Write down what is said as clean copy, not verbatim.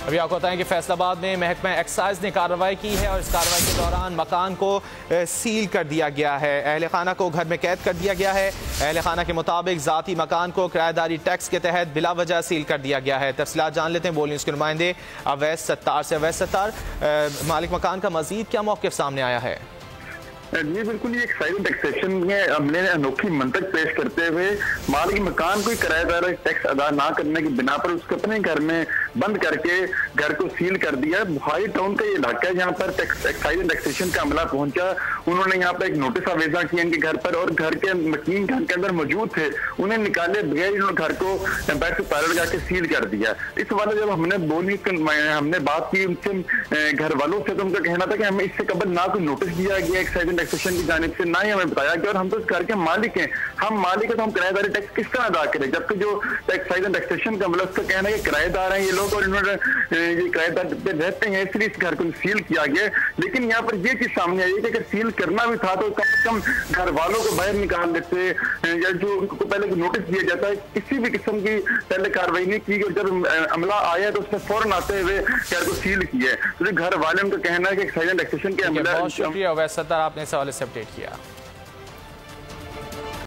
अभी आपको बताएं कि फैसलाबाद में महकमा एक्साइज ने कार्रवाई की है और इस कार्रवाई के दौरान मकान को सील कर दिया गया है। अहल खाना को घर में कैद कर दिया गया है। अहल खाना के मुताबिक ज़ाती मकान को किराएदारी टैक्स के तहत बिला वजह सील कर दिया गया है। तफसीलात जान लेते हैं बोल न्यूज़ के नुमाइंदे अवैस सत्तार से। अवैस सत्तार, मालिक मकान का मजीद क्या मौक़िफ़ सामने आया है? जी बिल्कुल, ये एक्साइज टैक्सेशन में हमने अनोखी मंतक पेश करते हुए मालिक मकान को किराएदार टैक्स अदा ना करने की बिना पर उसको अपने घर में बंद करके घर को सील कर दिया। बुखारी टाउन का ये इलाका है जहाँ पर एक्साइज टैक्सेशन का अमला पहुंचा। उन्होंने यहाँ पर एक नोटिस आवेजा किया इनके घर पर और घर के मकीन घर के अंदर मौजूद थे, उन्हें निकाले बगैर इन्होंने घर को बैठ से ताला लगा के सील कर दिया। इस वाले जब हमने बात की उनसे घर वालों से, तो उनका कहना था कि हमें इससे कबल ना कोई नोटिस दिया गया एक्साइज टैक्सेशन की जानिब से, ना ही हमें बताया गया और हम तो इस घर के मालिक हैं। हम मालिक हैं तो हम किराएदारी टैक्स किस तरह अदा करें, जबकि जो एक्साइज टैक्सेशन का मतलब उसका कहना है कि किराएदार हैं ये लोग और इन्होंने ये किराएदार पे रहते हैं इसलिए इस घर को सील किया गया। लेकिन यहाँ पर ये चीज सामने आई है कि अगर सील करना भी था तो कम से कम घर वालों को बाहर निकाल देते या जो उनको पहले नोटिस दिया जाता है। किसी भी किस्म की पहले कार्रवाई नहीं की और जब अमला आया तो उसने फौरन आते हुए घर को सील किया है। तो घर वाले उनका कहना है कि एक्साइज टैक्सेशन के अमला। बहुत शुक्रिया अवैस सत्तार, आपने इस हवाले से अपडेट किया।